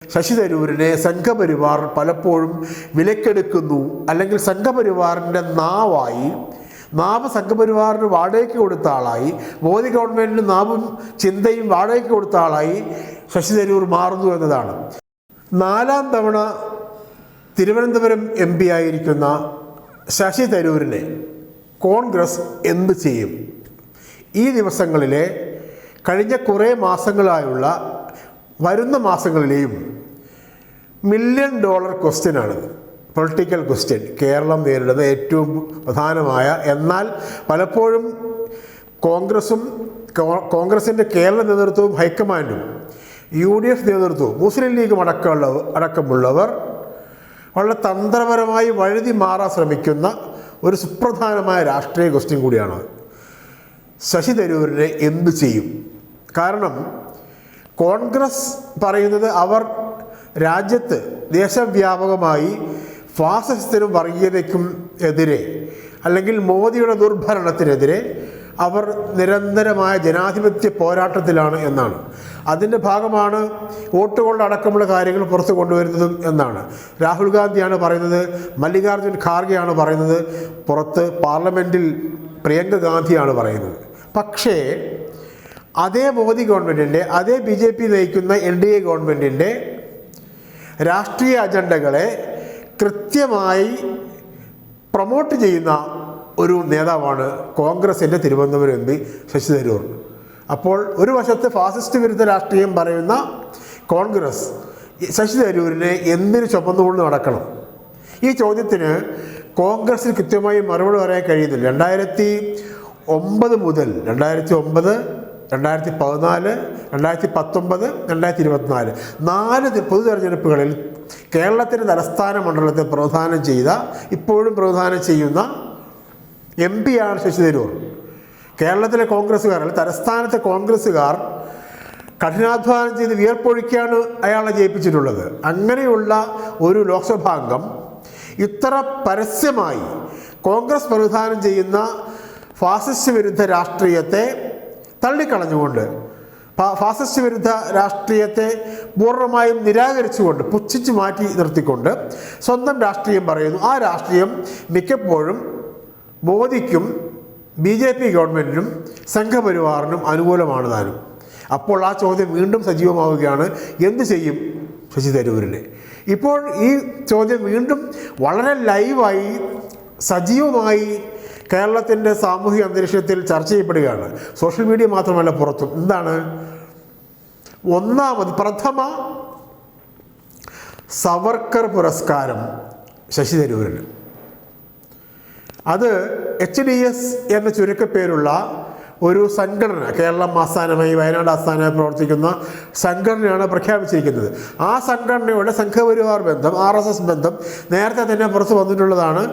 ശശി തരൂരിനെ സംഘപരിവാർ പലപ്പോഴും വിലക്കെടുക്കുന്നു, അല്ലെങ്കിൽ സംഘപരിവാറിൻ്റെ നാവ് സംഘപരിവാറിന് വാടകയ്ക്ക് കൊടുത്ത ആളായി, മോദി ഗവൺമെൻറ്റിന് നാവും ചിന്തയും വാടകയ്ക്ക് കൊടുത്ത ആളായി ശശി തരൂർ മാറുന്നു എന്നതാണ്. 4ാം തവണ തിരുവനന്തപുരം MP ആയിരിക്കുന്ന ശശി തരൂരിനെ കോൺഗ്രസ് എന്ത് ചെയ്യും? ഈ ദിവസങ്ങളിലെ കഴിഞ്ഞ കുറേ മാസങ്ങളായുള്ള വരുന്ന മാസങ്ങളിലെയും $1 മില്യൺ ക്വസ്റ്റ്യനാണിത്. Political question. കേരളം നേരിടുന്ന ഏറ്റവും പ്രധാനമായ, എന്നാൽ പലപ്പോഴും കോൺഗ്രസിൻ്റെ കേരള നേതൃത്വവും ഹൈക്കമാൻഡും UDF നേതൃത്വവും മുസ്ലിം ലീഗും അടക്കമുള്ളവർ വളരെ തന്ത്രപരമായി വഴുതി മാറാൻ ശ്രമിക്കുന്ന ഒരു സുപ്രധാനമായ രാഷ്ട്രീയ ക്വസ്റ്റ്യൻ കൂടിയാണ്. ശശി തരൂരിനെ എന്തു ചെയ്യും? കാരണം കോൺഗ്രസ് പറയുന്നത് അവർ രാജ്യത്ത് ദേശവ്യാപകമായി ഫാസിസത്തിനും വർഗീയതയ്ക്കും എതിരെ, അല്ലെങ്കിൽ മോദിയുടെ ദുർഭരണത്തിനെതിരെ അവർ നിരന്തരമായ ജനാധിപത്യ പോരാട്ടത്തിലാണ് എന്നാണ്. അതിൻ്റെ ഭാഗമാണ് വോട്ടുകളുടെ അടക്കമുള്ള കാര്യങ്ങൾ പുറത്തു കൊണ്ടുവരുന്നതും എന്നാണ്. രാഹുൽ ഗാന്ധിയാണ് പറയുന്നത്, മല്ലികാർജ്ജുൻ ഖാർഗെയാണ് പറയുന്നത്, പുറത്ത് പാർലമെൻറ്റിൽ പ്രിയങ്ക ഗാന്ധിയാണ് പറയുന്നത്. പക്ഷേ അതേ മോദി ഗവൺമെൻറ്റിൻ്റെ, അതേ BJP നയിക്കുന്ന NDA ഗവൺമെൻറ്റിൻ്റെ രാഷ്ട്രീയ അജണ്ടകളെ കൃത്യമായി പ്രൊമോട്ട് ചെയ്യുന്ന ഒരു നേതാവാണ് കോൺഗ്രസിൻ്റെ തിരുവനന്തപുരം MP ശശി തരൂർ. അപ്പോൾ ഒരു വശത്ത് ഫാസിസ്റ്റ് വിരുദ്ധ രാഷ്ട്രീയം പറയുന്ന കോൺഗ്രസ് ശശി തരൂരിനെ എന്തിനു ചുമന്നുകൊണ്ട് നടക്കണം? ഈ ചോദ്യത്തിന് കോൺഗ്രസിന് കൃത്യമായി മറുപടി പറയാൻ കഴിയുന്നില്ല. 2009 മുതൽ 2009, 2014, 2019, 2024 4 പൊതു തെരഞ്ഞെടുപ്പുകളിൽ കേരളത്തിൻ്റെ തലസ്ഥാന മണ്ഡലത്തെ ഇപ്പോഴും പ്രതിനിധാനം ചെയ്യുന്ന MP ആണ് ശശി തരൂർ. കേരളത്തിലെ കോൺഗ്രസ്സുകാർ, തലസ്ഥാനത്തെ കോൺഗ്രസ്സുകാർ കഠിനാധ്വാനം ചെയ്ത് വിയർപ്പൊഴിക്കാണ് അയാളെ ജയിപ്പിച്ചിട്ടുള്ളത്. അങ്ങനെയുള്ള ഒരു ലോക്സഭാംഗം ഇത്ര പരസ്യമായി കോൺഗ്രസ് പ്രതിനിധാനം ചെയ്യുന്ന ഫാസിസ്റ്റ് വിരുദ്ധ രാഷ്ട്രീയത്തെ തള്ളിക്കളഞ്ഞുകൊണ്ട്, ഫാസിസ്റ്റ് വിരുദ്ധ രാഷ്ട്രീയത്തെ പൂർണ്ണമായും നിരാകരിച്ചുകൊണ്ട്, പുച്ഛിച്ച് മാറ്റി നിർത്തിക്കൊണ്ട് സ്വന്തം രാഷ്ട്രീയം പറയുന്നു. ആ രാഷ്ട്രീയം മിക്കപ്പോഴും മോദിക്കും BJP ഗവൺമെൻറ്റിനും സംഘപരിവാറിനും അനുകൂലമാണ് താനും. അപ്പോൾ ആ ചോദ്യം വീണ്ടും സജീവമാവുകയാണ്, എന്ത് ചെയ്യും ശശി തരൂരിനെ? ഇപ്പോൾ ഈ ചോദ്യം വീണ്ടും വളരെ ലൈവായി സജീവമായി കേരളത്തിൻ്റെ സാമൂഹിക അന്തരീക്ഷത്തിൽ ചർച്ച ചെയ്യപ്പെടുകയാണ്. സോഷ്യൽ മീഡിയ മാത്രമല്ല, പുറത്തും. എന്താണ്? പ്രഥമ സവർക്കർ പുരസ്കാരം ശശി തരൂരിന്. അത് HDS എന്ന ചുരുക്കപ്പേരുള്ള ഒരു സംഘടന, കേരളം ആസ്ഥാനമായി, വയനാട് ആസ്ഥാനമായി പ്രവർത്തിക്കുന്ന സംഘടനയാണ് പ്രഖ്യാപിച്ചിരിക്കുന്നത്. ആ സംഘടനയുടെ സംഘപരിവാർ ബന്ധം, RSS ബന്ധം നേരത്തെ തന്നെ പുറത്തു വന്നിട്ടുള്ളതാണ്.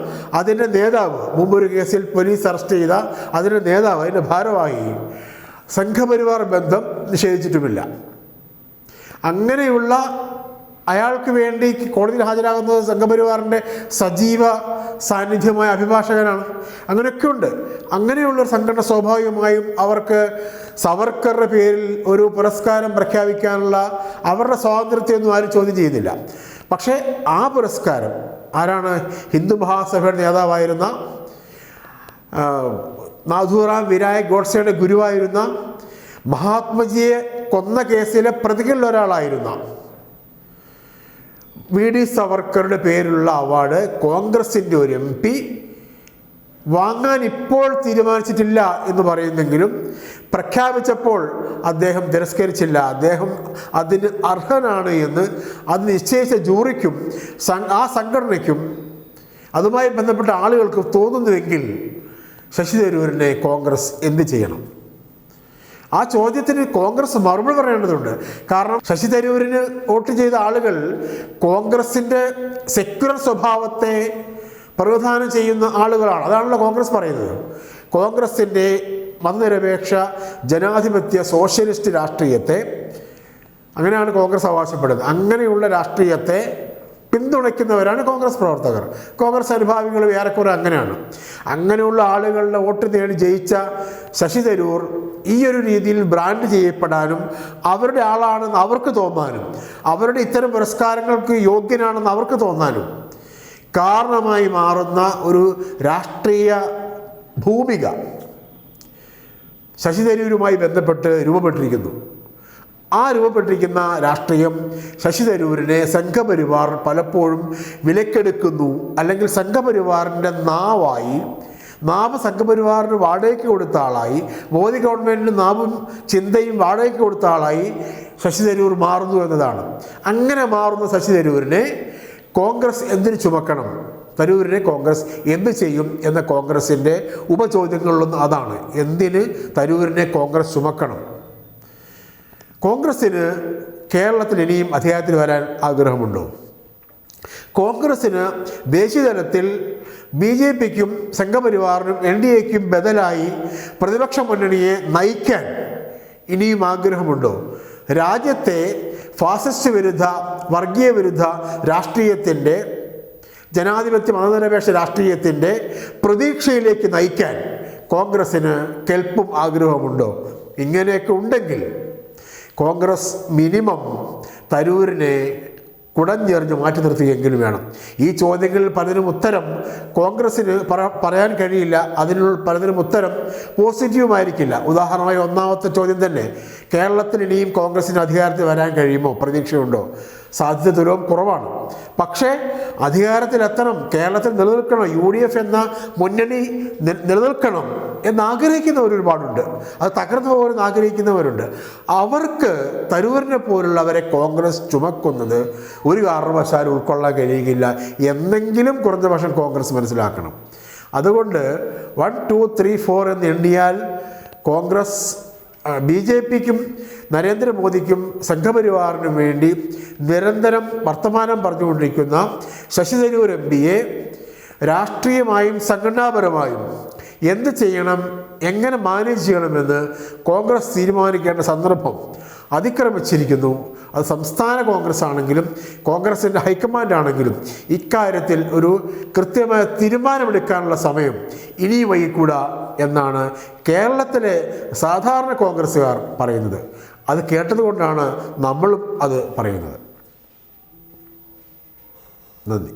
അതിൻ്റെ നേതാവ്, മുമ്പൊരു കേസിൽ പോലീസ് അറസ്റ്റ് ചെയ്ത അതിൻ്റെ നേതാവ്, അതിൻ്റെ ഭാരവാഹി സംഘപരിവാർ ബന്ധം നിഷേധിച്ചിട്ടുമില്ല. അങ്ങനെയുള്ള അയാൾക്ക് വേണ്ടി കോടതിയിൽ ഹാജരാകുന്നത് സംഘപരിവാറിൻ്റെ സജീവ സാന്നിധ്യമായ അഭിഭാഷകനാണ്. അങ്ങനെയൊക്കെ ഉണ്ട്. അങ്ങനെയുള്ളൊരു സംഘടന സ്വാഭാവികമായും അവർക്ക് സവർക്കറുടെ പേരിൽ ഒരു പുരസ്കാരം പ്രഖ്യാപിക്കാനുള്ള അവരുടെ സ്വാതന്ത്ര്യമൊന്നും ആരും ചോദ്യം ചെയ്യുന്നില്ല. പക്ഷേ ആ പുരസ്കാരം ആരാണ്? ഹിന്ദു മഹാസഭയുടെ നേതാവായിരുന്ന, നാഥുറാം വിനായക് ഗോഡ്സെയുടെ ഗുരുവായിരുന്ന, മഹാത്മജിയെ കൊന്ന കേസിലെ പ്രതികളിൽ ഒരാളായിരുന്ന VD സവർക്കറുടെ പേരിലുള്ള അവാർഡ് കോൺഗ്രസിൻ്റെ ഒരു MP വാങ്ങാൻ ഇപ്പോൾ തീരുമാനിച്ചിട്ടില്ല എന്ന് പറയുന്നെങ്കിലും പ്രഖ്യാപിച്ചപ്പോൾ അദ്ദേഹം തിരസ്കരിച്ചില്ല. അദ്ദേഹം അതിന് അർഹനാണ് എന്ന് അത് നിശ്ചയിച്ച ജൂറിക്കും ആ സംഘടനയ്ക്കും അതുമായി ബന്ധപ്പെട്ട ആളുകൾക്ക് തോന്നുന്നുവെങ്കിൽ ശശി തരൂരിനെ കോൺഗ്രസ് എന്ത് ചെയ്യണം? ആ ചോദ്യത്തിന് കോൺഗ്രസ് മറുപടി പറയേണ്ടതുണ്ട്. കാരണം ശശി തരൂരിന് വോട്ട് ചെയ്ത ആളുകൾ കോൺഗ്രസിൻ്റെ സെക്യുലർ സ്വഭാവത്തെ പ്രതിനിധാനം ചെയ്യുന്ന ആളുകളാണ്. അതാണല്ലോ കോൺഗ്രസ് പറയുന്നത്. കോൺഗ്രസിൻ്റെ മതനിരപേക്ഷ ജനാധിപത്യ സോഷ്യലിസ്റ്റ് രാഷ്ട്രീയത്തെ, അങ്ങനെയാണ് കോൺഗ്രസ് അവകാശപ്പെടുന്നത്, അങ്ങനെയുള്ള രാഷ്ട്രീയത്തെ പിന്തുണയ്ക്കുന്നവരാണ് കോൺഗ്രസ് പ്രവർത്തകർ. കോൺഗ്രസ് അനുഭാവികൾ ഏറെക്കുറെ അങ്ങനെയാണ്. അങ്ങനെയുള്ള ആളുകളുടെ വോട്ട് നേടി ജയിച്ച ശശി തരൂർ ഈ ഒരു രീതിയിൽ ബ്രാൻഡ് ചെയ്യപ്പെടാനും അവരുടെ ആളാണെന്ന് അവർക്ക് തോന്നാനും അവരുടെ ഇത്തരം പുരസ്കാരങ്ങൾക്ക് യോഗ്യനാണെന്ന് അവർക്ക് തോന്നാനും കാരണമായി മാറുന്ന ഒരു രാഷ്ട്രീയ ഭൂമിക ശശി തരൂരുമായി ബന്ധപ്പെട്ട് രൂപപ്പെട്ടിരിക്കുന്നു. ആ രൂപപ്പെട്ടിരിക്കുന്ന രാഷ്ട്രീയം ശശി തരൂരിനെ സംഘപരിവാർ പലപ്പോഴും വിലക്കെടുക്കുന്നു, അല്ലെങ്കിൽ സംഘപരിവാറിൻ്റെ നാവ് സംഘപരിവാറിന് വാടകയ്ക്ക് കൊടുത്ത ആളായി, മോദി ഗവൺമെൻറ്റിന് നാവും ചിന്തയും വാടകയ്ക്ക് കൊടുത്ത ആളായി ശശി തരൂർ മാറുന്നു എന്നതാണ്. അങ്ങനെ മാറുന്ന ശശി തരൂരിനെ കോൺഗ്രസ് എന്തിനു ചുമക്കണം, തരൂരിനെ കോൺഗ്രസ് എന്ത് ചെയ്യും എന്ന കോൺഗ്രസിൻ്റെ ഉപചോദ്യങ്ങളിലൊന്ന് അതാണ്. എന്തിന് തരൂരിനെ കോൺഗ്രസ് ചുമക്കണം? കോൺഗ്രസ്സിന് കേരളത്തിൽ ഇനിയും അധികാരത്തിൽ വരാൻ ആഗ്രഹമുണ്ടോ? കോൺഗ്രസ്സിന് ദേശീയ തലത്തിൽ BJPക്കും സംഘപരിവാറിനും NDAയ്ക്കും ബദലായി പ്രതിപക്ഷ മുന്നണിയെ നയിക്കാൻ ഇനിയും ആഗ്രഹമുണ്ടോ? രാജ്യത്തെ ഫാസിസ്റ്റ് വിരുദ്ധ വർഗീയ വിരുദ്ധ രാഷ്ട്രീയത്തിൻ്റെ, ജനാധിപത്യ മതനിരപേക്ഷ രാഷ്ട്രീയത്തിൻ്റെ പ്രതീക്ഷയിലേക്ക് നയിക്കാൻ കോൺഗ്രസ്സിന് കെൽപ്പും ആഗ്രഹമുണ്ടോ? ഇങ്ങനെയൊക്കെ ഉണ്ടെങ്കിൽ കോൺഗ്രസ് മിനിമം തരൂരിനെ കുടഞ്ഞെറിഞ്ഞ് മാറ്റി നിർത്തുകയെങ്കിലും വേണം. ഈ ചോദ്യങ്ങളിൽ പലതിനും ഉത്തരം കോൺഗ്രസ്സിന് പറയാൻ കഴിയില്ല. അതിനുള്ള പലതിനും ഉത്തരം പോസിറ്റീവുമായിരിക്കില്ല. ഉദാഹരണമായി ഒന്നാമത്തെ ചോദ്യം തന്നെ, കേരളത്തിൽ ഇനിയും കോൺഗ്രസ്സിന് അധികാരത്തിൽ വരാൻ കഴിയുമോ, പ്രതീക്ഷയുണ്ടോ? സാധ്യത തുലവും കുറവാണ്. പക്ഷേ അധികാരത്തിലെത്തണം, കേരളത്തിൽ നിലനിൽക്കണം, UDF എന്ന മുന്നണി നിലനിൽക്കണം എന്നാഗ്രഹിക്കുന്നവർ ഒരുപാടുണ്ട്. അത് തകർന്നു പോകണമെന്ന് ആഗ്രഹിക്കുന്നവരുണ്ട്. അവർക്ക് തരൂരിനെ പോലുള്ളവരെ കോൺഗ്രസ് ചുമക്കുന്നത് ഒരു കാരണവശാലും ഉൾക്കൊള്ളാൻ കഴിയുകയില്ല എന്നെങ്കിലും കുറഞ്ഞപക്ഷം കോൺഗ്രസ് മനസ്സിലാക്കണം. അതുകൊണ്ട് 1, 2, 3, 4 എന്ന് എണ്ണിയാൽ കോൺഗ്രസ് BJPക്കും നരേന്ദ്രമോദിക്കും സംഘപരിവാറിനും വേണ്ടി നിരന്തരം വർത്തമാനം പറഞ്ഞുകൊണ്ടിരിക്കുന്ന ശശി തരൂർ MPയെ രാഷ്ട്രീയമായും സംഘടനാപരമായും എന്ത് ചെയ്യണം, എങ്ങനെ മാനേജ് ചെയ്യണമെന്ന് കോൺഗ്രസ് തീരുമാനിക്കേണ്ട സന്ദർഭം അതിക്രമിച്ചിരിക്കുന്നു. അത് സംസ്ഥാന കോൺഗ്രസ് ആണെങ്കിലും കോൺഗ്രസിൻ്റെ ഹൈക്കമാൻഡ് ആണെങ്കിലും ഇക്കാര്യത്തിൽ ഒരു കൃത്യമായ തീരുമാനമെടുക്കാനുള്ള സമയം ഇനിയും വൈകിക്കൂടാ എന്നാണ് കേരളത്തിലെ സാധാരണ കോൺഗ്രസ്സുകാർ പറയുന്നത്. അത് കേട്ടതുകൊണ്ടാണ് നമ്മളും അത് പറയുന്നത്. നന്ദി.